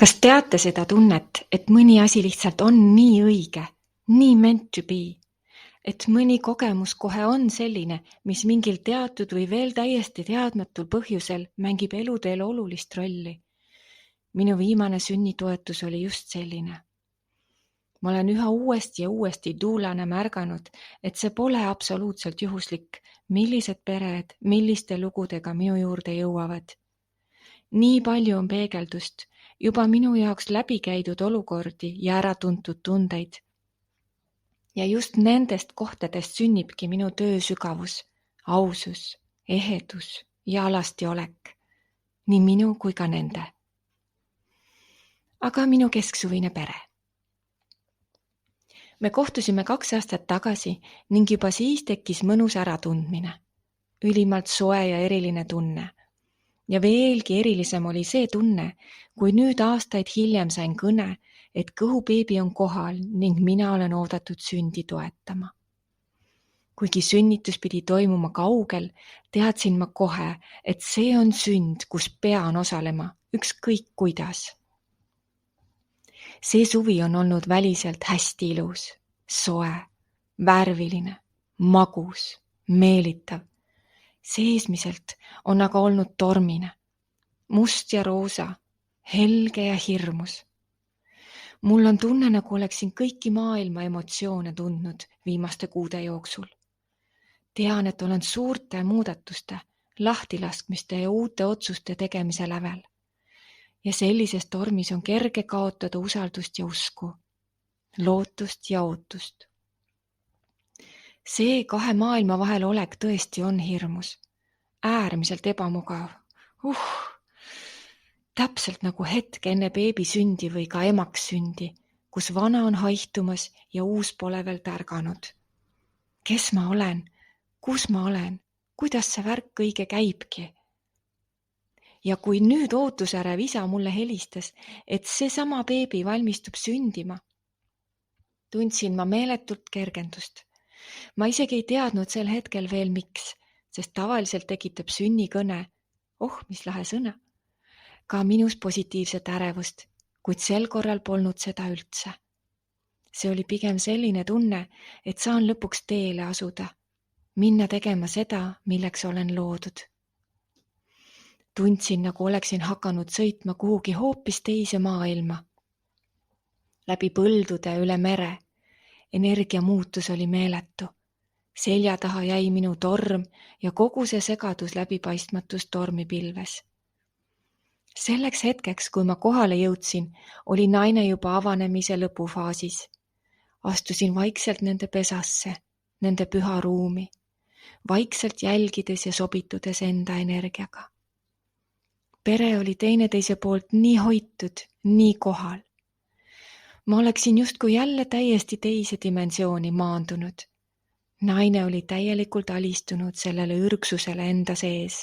Kas teate seda tunnet, et mõni asi lihtsalt on nii õige, nii meant to be, et mõni kogemus kohe on selline, mis mingil teatud või veel täiesti teadmatul põhjusel mängib eluteel olulist rolli? Minu viimane sünnitoetus oli just selline. Ma olen üha uuesti ja uuesti duulana märganud, et see pole absoluutselt juhuslik, millised pered, milliste lugudega minu juurde jõuavad. Nii palju on peegeldust, juba minu jaoks läbikäidud olukordi ja äratuntud tundeid. Ja just nendest kohtadest sünnibki minu töö sügavus, ausus, ehedus ja alasti olek, nii minu kui ka nende. Aga minu kesksuvine pere. Me kohtusime 2 aastat tagasi ning juba siis tekkis mõnus äratundmine. Ülimalt soe ja eriline tunne. Ja veelgi erilisem oli see tunne, kui nüüd aastaid hiljem sain kõne, et kõhubeebi on kohal ning mina olen oodatud sündi toetama. Kuigi sünnitus pidi toimuma kaugel, teadsin ma kohe, et see on sünd, kus pean osalema, ükskõik kuidas. See suvi on olnud väliselt hästi ilus, soe, värviline, magus, meelitav. Seesmiselt on aga olnud tormine, must ja roosa, helge ja hirmus. Mul on tunne, nagu oleksin kõiki maailma emotsioone tundnud viimaste kuude jooksul. Tean, et olen suurte muudatuste, lahtilaskmiste ja uute otsuste tegemise lävel. Ja sellises tormis on kerge kaotada usaldust ja usku, lootust ja ootust. See 2 maailma vahel olek tõesti on hirmus, äärmiselt ebamugav. Täpselt nagu hetk enne beebi sündi või ka emaks sündi, kus vana on haihtumas ja uus pole veel tärganud. Kes ma olen? Kus ma olen? Kuidas see värk õige käibki? Ja kui nüüd ootusärev isa mulle helistas, et seesama beebi valmistub sündima, tundsin ma meeletult kergendust. Ma isegi ei teadnud sel hetkel veel miks, sest tavaliselt tekitab sünnikõne, mis lahe sõna, ka minus positiivset ärevust, kuid sel korral polnud seda üldse. See oli pigem selline tunne, et saan lõpuks teele asuda, minna tegema seda, milleks olen loodud. Tundsin, nagu oleksin hakanud sõitma kuhugi hoopis teise maailma. Läbi põldude üle mere. Energia muutus oli meeletu. Selja taha jäi minu torm ja kogu see segadus läbipaistmatus tormipilves. Selleks hetkeks, kui ma kohale jõudsin, oli naine juba avanemise lõpufaasis. Astusin vaikselt nende pesasse, nende püha ruumi, vaikselt jälgides ja sobitudes enda energiaga. Pere oli teineteise poolt nii hoitud, nii kohal. Ma oleksin justkui jälle täiesti teise dimensiooni maandunud. Naine oli täielikult alistunud sellele ürgsusele enda sees.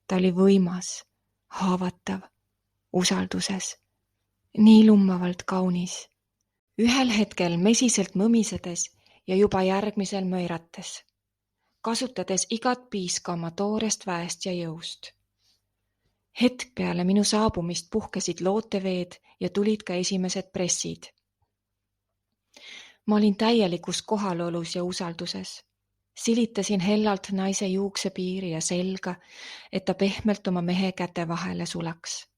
Ta oli võimas, haavatav, usalduses, nii lummavalt kaunis. Ühel hetkel mesiselt mõmisedes ja juba järgmisel möirates, kasutades igat piiska oma toorest väest ja jõust. Hetk peale minu saabumist puhkesid looteveed ja tulid ka esimesed pressid. Ma olin täielikus kohalolus ja usalduses. Silitasin hellalt naise juuksepiiri ja selga, et ta pehmelt oma mehe käte vahele sulaks.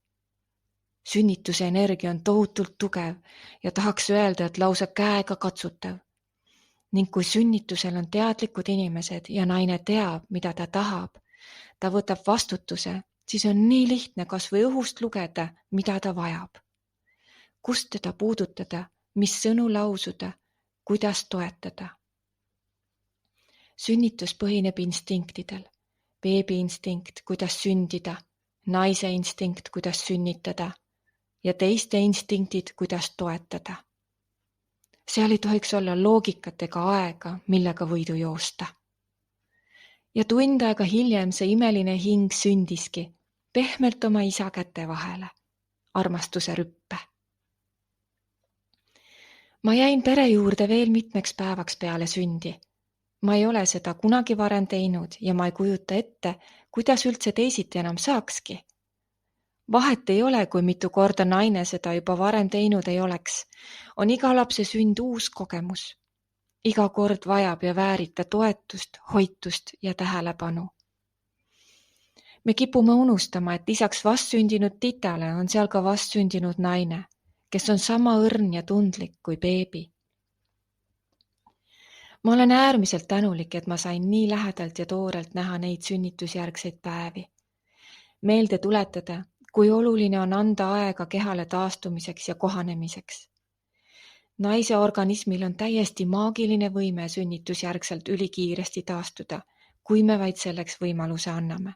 Sünnituse energia on tohutult tugev ja tahaks öelda, et lausa käega katsutav. Ning kui sünnitusel on teadlikud inimesed ja naine teab, mida ta tahab, ta võtab vastutuse, siis on nii lihtne kas või õhust lugeda, mida ta vajab. Kust teda puudutada, mis sõnu lausuda, kuidas toetada. Sünnitus põhineb instinktidel. Beebi instinkt, kuidas sündida, naise instinkt, kuidas sünnitada ja teiste instinktid, kuidas toetada. Seal ei tohiks olla loogikat ega aega, millega võidu joosta. Ja tund aega hiljem see imeline hing sündiski, pehmelt oma isa käte vahele, armastuse rüppe. Ma jäin pere juurde veel mitmeks päevaks peale sündi. Ma ei ole seda kunagi varem teinud ja ma ei kujuta ette, kuidas üldse teisiti enam saakski. Vahet ei ole, kui mitu korda naine seda juba varem teinud ei oleks. On iga lapse sünd uus kogemus. Iga kord vajab ja väärib ta toetust, hoitust ja tähelepanu. Me kipume unustama, et lisaks vastsündinud titale on seal ka vastsündinud naine, kes on sama õrn ja tundlik kui beebi. Ma olen äärmiselt tänulik, et ma sain nii lähedalt ja toorelt näha neid sünnitusjärgseid päevi. Meelde tuletada, kui oluline on anda aega kehale taastumiseks ja kohanemiseks. Naise organismil on täiesti maagiline võime sünnitusjärgselt ülikiiresti taastuda, kui me vaid selleks võimaluse anname.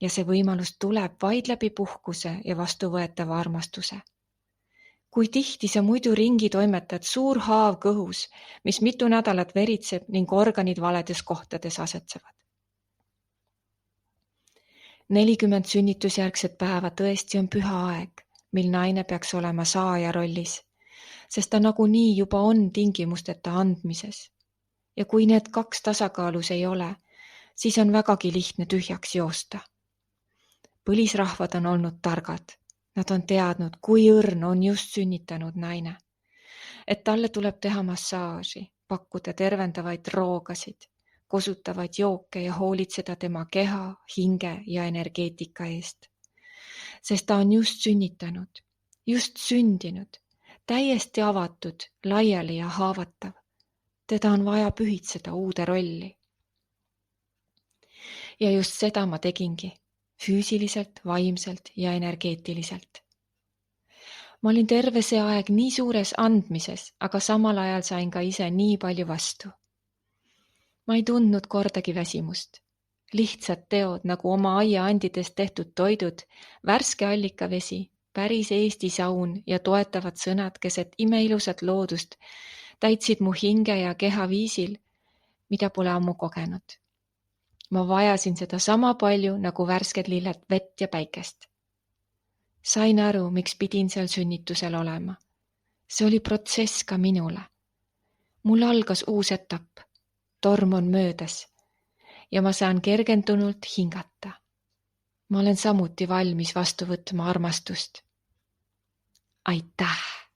Ja see võimalus tuleb vaid läbi puhkuse ja vastuvõetava armastuse. Kui tihti sa muidu ringi toimetad suur haav kõhus, mis mitu nädalat veritseb ning organid valedes kohtades asetsevad. 40 sünnitusjärgset päeva tõesti on püha aeg, mil naine peaks olema saaja rollis, sest ta nagunii juba on tingimusteta andmises. Ja kui need kaks tasakaalus ei ole, siis on vägagi lihtne tühjaks joosta. Põlisrahvad on olnud targad. Nad on teadnud, kui õrn on just sünnitanud naine. Et talle tuleb teha massaaži, pakkuda tervendavaid roogasid, kosutavaid jooke ja hoolitseda tema keha, hinge ja energeetika eest. Sest ta on just sünnitanud, just sündinud, täiesti avatud, laiali ja haavatav. Teda on vaja pühitseda uude rolli. Ja just seda ma tegingi. Füüsiliselt, vaimselt ja energeetiliselt. Ma olin terve see aeg nii suures andmises, aga samal ajal sain ka ise nii palju vastu. Ma ei tundnud kordagi väsimust. Lihtsad teod nagu oma aiaandidest tehtud toidud, värske allikavesi, päris Eesti saun ja toetavad sõnad keset imeilusat loodust täitsid mu hinge ja keha viisil, mida pole ammu kogenud. Ma vajasin seda sama palju nagu värsked lilled vett ja päikest. Sain aru, miks pidin seal sünnitusel olema. See oli protsess ka minule. Mul algas uus etapp. Torm on möödas ja ma saan kergendunult hingata. Ma olen samuti valmis vastu võtma armastust. Aitäh!